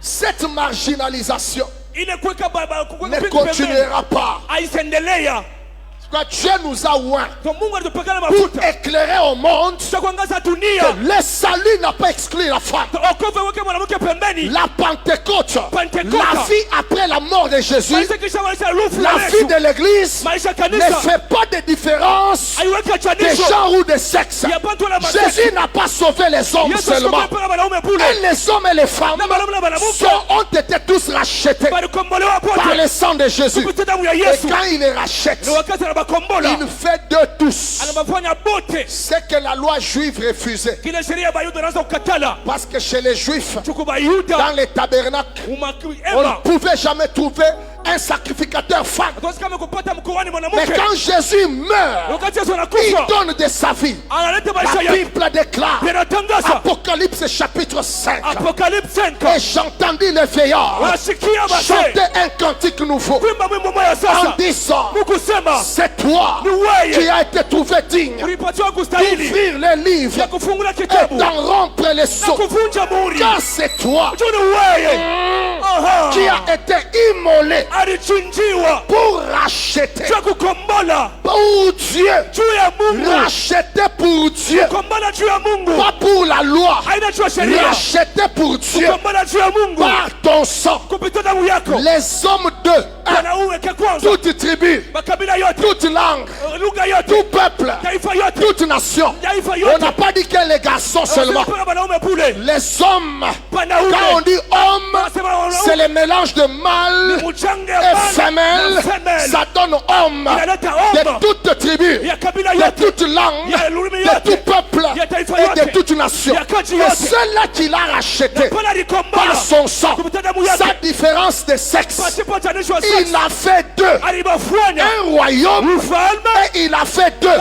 cette marginalisation ne continuera pas. Dieu nous a oints pour éclairer au monde que le salut n'a pas exclu la femme. La Pentecôte, la vie après la mort de Jésus, la vie de l'église ne fait pas de différence de genre ou de sexe. Jésus n'a pas sauvé les hommes seulement. Et les hommes et les femmes ont été tous rachetés par le sang de Jésus. Et quand il les rachète, il fait de tous ce que la loi juive refusait. Parce que chez les Juifs, dans les tabernacles, on ne pouvait jamais trouver un sacrificateur femme. Mais quand Jésus meurt, il donne de sa vie. La Bible déclare, Apocalypse chapitre 5, et j'entendis le veillard chanter un cantique nouveau en disant, c'est toi qui as été trouvé digne d'ouvrir les livres et d'en rompre les sceaux, car c'est toi qui a été immolé pour racheter pour Dieu, racheter pour Dieu, pas pour la loi, racheter pour Dieu par ton sang. Les hommes de toute tribu, toute langue, tout peuple, toute nation. On n'a pas dit que les garçons seulement. Les hommes, quand on dit homme, c'est le mélange de mâle et femelle. Ça donne homme de toute tribu, de toute langue, de tout peuple et de toute nation. Et ceux-là qu'il a racheté par son sang, sa différence de sexe, il a fait d'eux un royaume et il a fait d'eux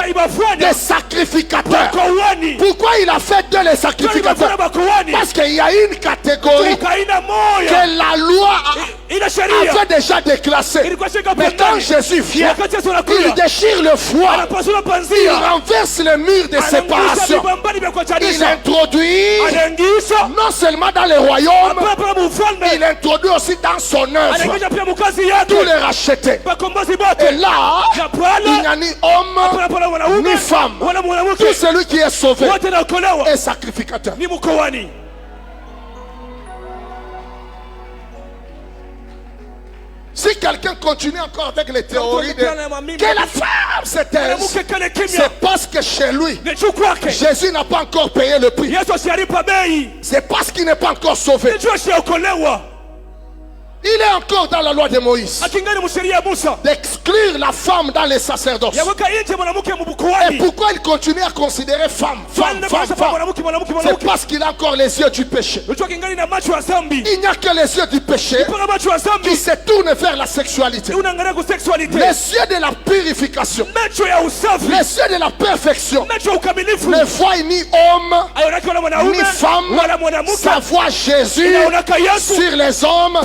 des sacrificateurs. Pourquoi il a fait d'eux les sacrificateurs? Parce qu'il y a une catégorie que la loi avait déjà déclassée. Mais quand Jésus vient, il déchire le foie, il renverse le mur de séparation, il introduit non seulement dans les royaumes, il introduit aussi dans son œuvre tous les rachetés. Et là, il n'y a ni homme ni femme. Tout celui qui est sauvé est sacrificateur. Si quelqu'un continue encore avec les théories de que la femme c'est elle, c'est parce que chez lui, Jésus n'a pas encore payé le prix. C'est parce qu'il n'est pas encore sauvé. Il est encore dans la loi de Moïse d'exclure la femme dans les sacerdoces. Et pourquoi il continue à considérer femme? C'est parce qu'il a encore les yeux du péché. Il n'y a que les yeux du péché qui se tournent vers la sexualité. Les yeux de la purification, les yeux de la perfection ne voient ni homme ni femme. Ça voit Jésus sur les hommes,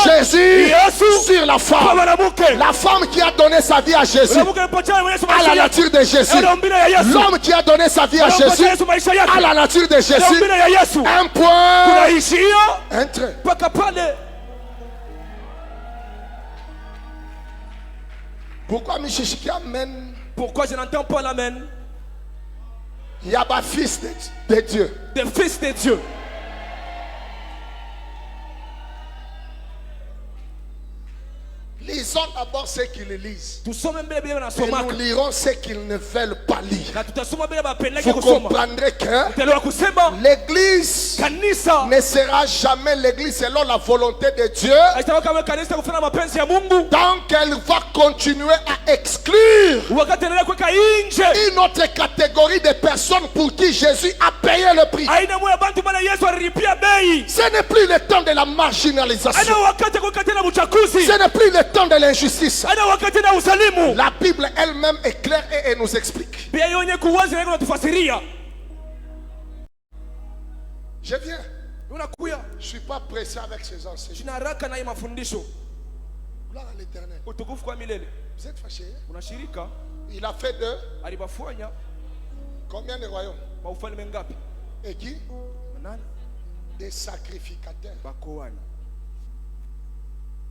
Jésus sur la femme. La femme qui a donné sa vie à Jésus à la nature de Jésus. L'homme qui a donné sa vie à Jésus à la nature de Jésus. Un point, un trait. Pourquoi Michichiki amène? Pourquoi je n'entends pas l'amen? Il y a un fils de Dieu. Des fils de Dieu. Lisons d'abord ce qu'ils lisent. Et nous lirons ce qu'ils ne veulent pas lire. Vous comprendrez que l'église ne sera jamais l'église selon la volonté de Dieu tant qu'elle va continuer à exclure une autre catégorie de personnes pour qui Jésus a payé le prix. Ce n'est plus le temps de la marginalisation. Ce n'est plus le temps de l'injustice. La Bible elle-même est claire et elle nous explique. Je viens. Je ne suis pas pressé avec ces enseignements. Gloire à l'Éternel. Vous êtes fâché? Il a fait de combien de royaumes? Et qui? des sacrificateurs.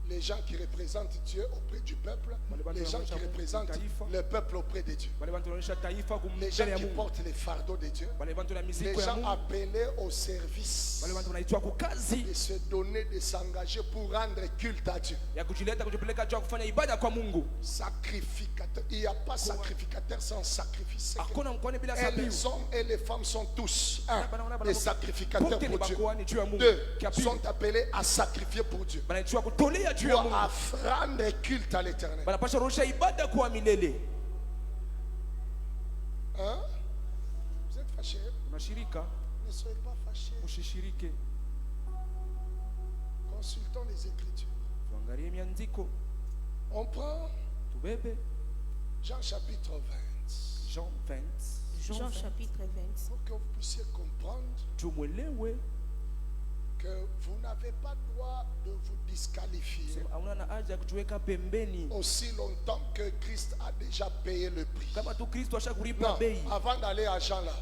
Les gens qui représentent Dieu auprès du peuple, les gens qui représentent le peuple auprès de Dieu, les gens qui portent les fardeaux de Dieu, les gens appelés au service, de se donner, de s'engager pour rendre culte à Dieu. Sacrificateur. Il n'y a pas sacrificateur sans sacrifice. Et les hommes et les femmes sont tous des sacrificateurs pour Dieu. Deux sont appelés à sacrifier pour Dieu. Pour rendre culte à l'Éternel. Hein? Vous êtes fâchés? Ne soyez pas fâchés. Consultons les Écritures. On prend Jean chapitre 20. Jean chapitre 20. Pour que vous puissiez comprendre que vous n'avez pas droit de vous disqualifier aussi longtemps que Christ a déjà payé le prix. Non, avant d'aller à Jean là,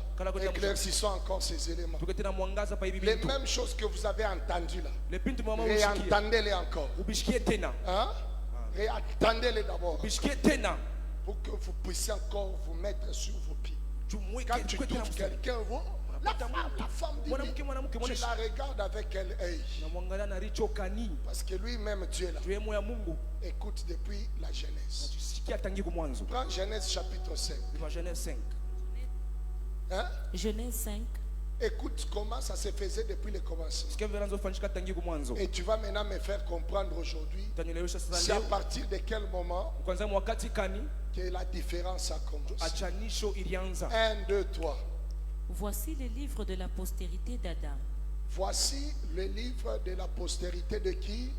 éclaircissons encore ces éléments. Les mêmes choses que vous avez entendues là, réentendez-les encore. Hein? Réentendez-les d'abord pour que vous puissiez encore vous mettre sur vos pieds. Quand tu trouves quelqu'un, la femme dit, tu la regardes avec quel œil? Parce que lui-même Dieu là écoute depuis la Genèse. Prends Genèse chapitre 5. Hein? Genèse 5. Écoute comment ça se faisait depuis le commencement. Et tu vas maintenant me faire comprendre aujourd'hui c'est à partir de quel moment que la différence a commencé. 1, 2, 3. Voici le livre de la postérité d'Adam. Voici le livre de la postérité de qui?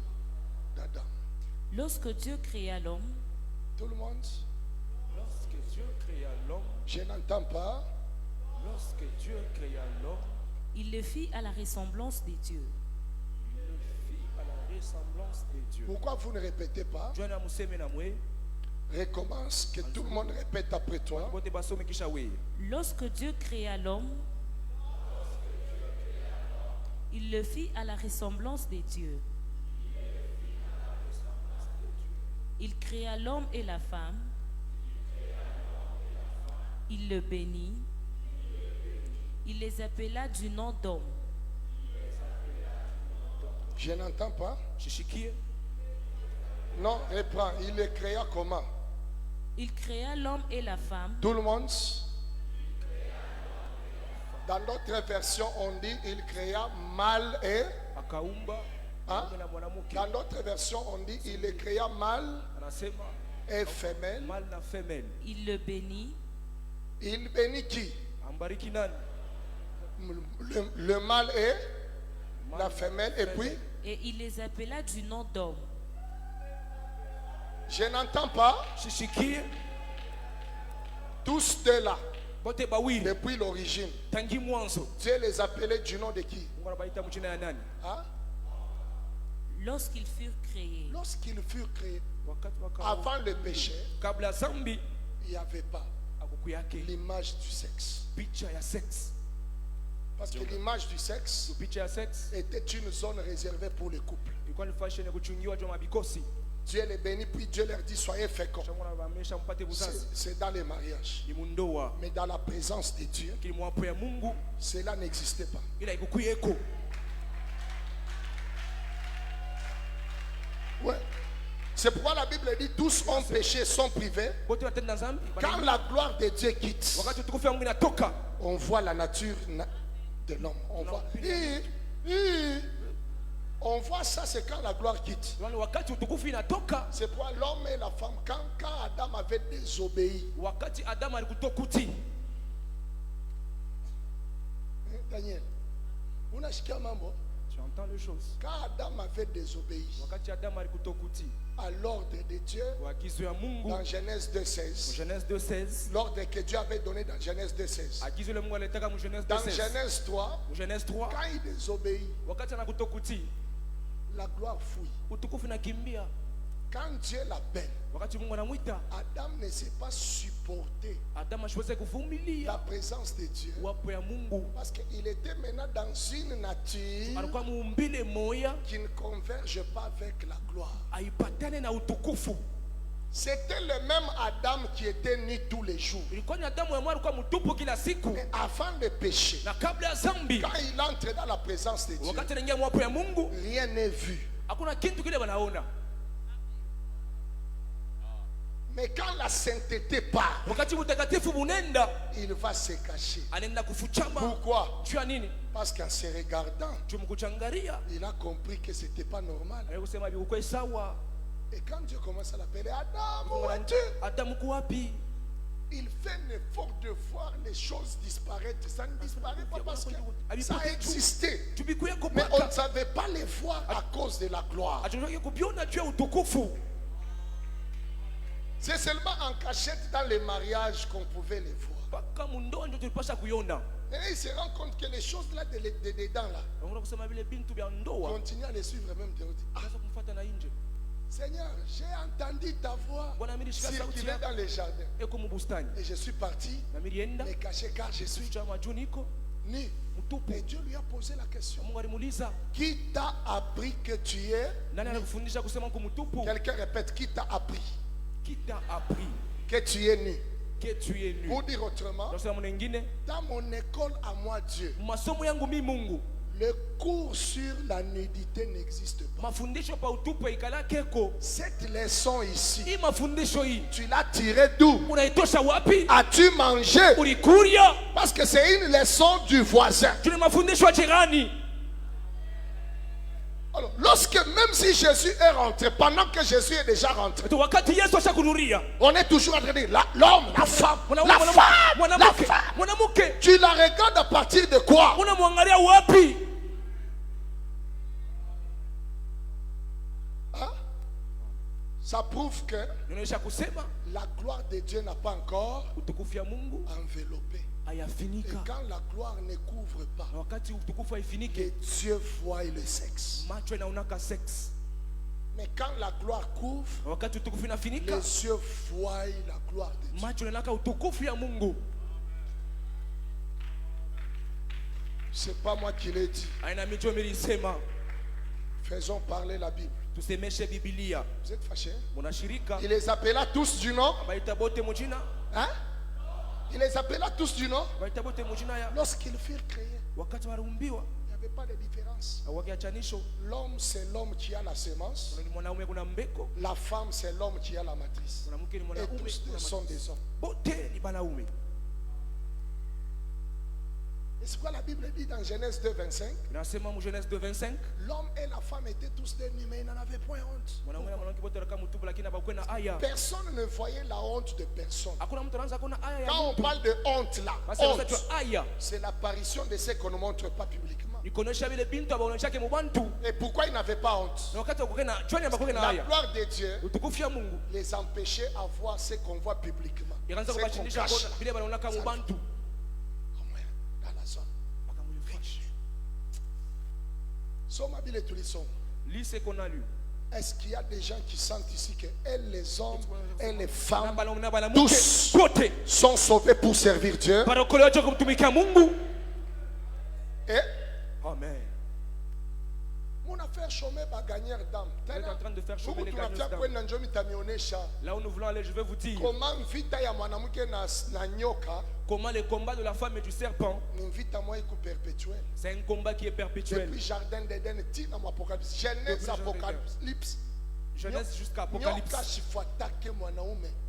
D'Adam. Lorsque Dieu créa l'homme. Tout le monde? Lorsque Dieu créa l'homme. Je n'entends pas. Lorsque Dieu créa l'homme. Il le fit à la ressemblance de Dieu. Il le fit à la ressemblance de Dieu. Pourquoi vous ne répétez pas? Recommence, que tout le monde répète après toi. Lorsque Dieu créa l'homme, il le fit à la ressemblance de Dieu. Il créa l'homme et la femme. Il le bénit. Il les appela du nom d'homme. Je n'entends pas. Non, reprends. Il les créa comment? Il créa l'homme et la femme. Tout le monde. Dans d'autres versions, on dit il créa mâle et. Hein? Dans d'autres versions, on dit il les créa mâle et femelle. Il le bénit. Il bénit qui? Le mâle et la femelle. Et puis? Et il les appela du nom d'homme. Je n'entends pas. Tous de là. Depuis l'origine. Dieu les appelait du nom de qui? Hein? Lorsqu'ils furent créés. Lorsqu'ils furent créés. Avant le péché, il n'y avait pas l'image du sexe. Parce que l'image du sexe était une zone réservée pour les couples. Dieu les bénit, puis Dieu leur dit soyez féconds. C'est dans les mariages. Mais dans la présence de Dieu, cela n'existait pas. Ouais. C'est pourquoi la Bible dit tous ont péché, sont privés. Quand la gloire de Dieu quitte, on voit la nature de l'homme. On voit ça, c'est quand la gloire quitte. C'est pourquoi l'homme et la femme, quand Adam avait désobéi, Daniel, tu entends les choses. Quand Adam avait désobéi à l'ordre de Dieu, dans Genèse 2.16, l'ordre que Dieu avait donné dans Genèse 2.16, dans Genèse 3, quand il désobéit, la gloire fouille. Quand Dieu l'appelle, Adam ne sait pas supporter la présence de Dieu. Parce qu'il était maintenant dans une nature qui ne converge pas avec la gloire. C'était le même Adam qui était né tous les jours. Mais avant le péché, quand il entre dans la présence de Dieu, rien n'est vu. Mais quand la sainteté part, il va se cacher. Pourquoi? Parce qu'en se regardant, il a compris que ce n'était pas normal. Et quand Dieu commence à l'appeler, Adam, où es-tu? Il fait l'effort de voir les choses disparaître. Ça ne disparaît pas parce que ça a existé. Mais on ne savait pas les voir à cause de la gloire. C'est seulement en cachette dans les mariages qu'on pouvait les voir. Et il se rend compte que les choses là dedans là, continue à les suivre même. Seigneur, j'ai entendu ta voix circuler dans les jardins. Et je suis parti me cacher car je suis nu. Et Dieu lui a posé la question. Qui t'a appris que tu es nu? Quelqu'un répète, qui t'a appris? Qui t'a appris que tu es nu? Que tu es nu. Pour dire autrement, dans mon école à moi Dieu, le cours sur la nudité n'existe pas. Cette leçon ici, tu l'as tirée d'où? As-tu mangé? Parce que c'est une leçon du voisin. Alors, lorsque même si Jésus est rentré, pendant que Jésus est déjà rentré, on est toujours en train de dire l'homme, la femme, tu la regardes à partir de quoi? Hein? Ça prouve que la gloire de Dieu n'a pas encore enveloppé. Et quand la gloire ne couvre pas, que Dieu voit le sexe. Mais quand la gloire couvre, les yeux voient la gloire de Dieu. C'est pas moi qui l'ai dit. Faisons parler la Bible. Vous êtes fâchés? Il les appela tous du nom. Hein? Il les appela tous du nom. Lorsqu'ils furent créés, il n'y avait pas de différence. L'homme, c'est l'homme qui a la semence. La femme, c'est l'homme qui a la matrice. Et tous deux sont des hommes. Et c'est quoi la Bible dit dans Genèse 2:25? L'homme et la femme étaient tous des nus, mais ils n'en avaient point honte. Personne ne voyait la honte de personne. Quand on parle de honte là, honte, c'est l'apparition de ce qu'on ne montre pas publiquement. Et pourquoi ils n'avaient pas honte? La gloire de Dieu les empêchait à voir ce qu'on voit publiquement. Ce qu'on cache là. Lis ce qu'on a lu. Est-ce qu'il y a des gens qui sentent ici que elles, les hommes et les femmes, tous sont sauvés pour servir Dieu? Et amen. Mon affaire chômeur va gagner d'âme. Vous êtes en train de faire chômer les gagnants d'âme. Là où nous voulons aller, je vais vous dire comment le combat de la femme et du serpent, c'est un combat qui est perpétuel. Depuis Jardin d'Éden, Genèse jusqu'à Apocalypse.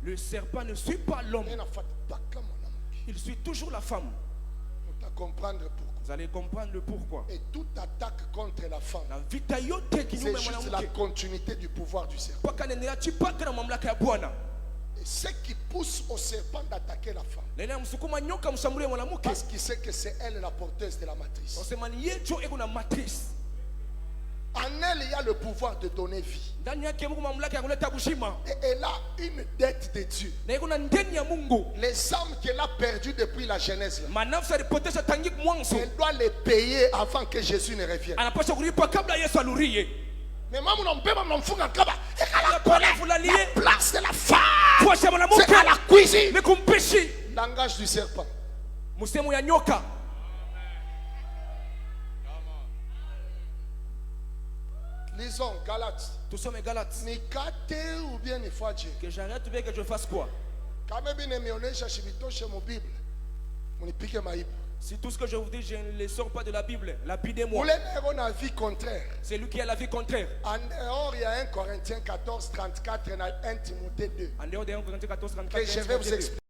Le serpent ne suit pas l'homme. Il suit toujours la femme. Vous allez comprendre le pourquoi. Et toute attaque contre la femme, c'est juste la continuité du pouvoir du serpent. Et ce qui pousse au serpent d'attaquer la femme, parce qu'il sait que c'est elle la porteuse de la matrice. En elle, il y a le pouvoir de donner vie. Et elle a une dette de Dieu. Les âmes qu'elle a perdues depuis la Genèse, elle doit les payer avant que Jésus ne revienne. Mais maman non peut maman funga kaba. Vous la liez. La place de la femme. C'est à la cuisine. Mais comme péché. Langage du serpent. Musemu ya nyoka. Lisons Galates. Nous sommes Galates. Nikate ou bien ni faje. Que j'arrête ou bien que je fasse quoi? Kama bine mionyesha shibitoshe mu Bible. Munipike maibu. Si tout ce que je vous dis, je ne le sors pas de la Bible, lapidez-moi. Vie contraire. C'est lui qui a la vie contraire. En dehors, il y a 1 Corinthiens 14, 34 et 1 Timothée 2. En dehors de 1 Corinthiens 14, 34. Que je vais vous expliquer.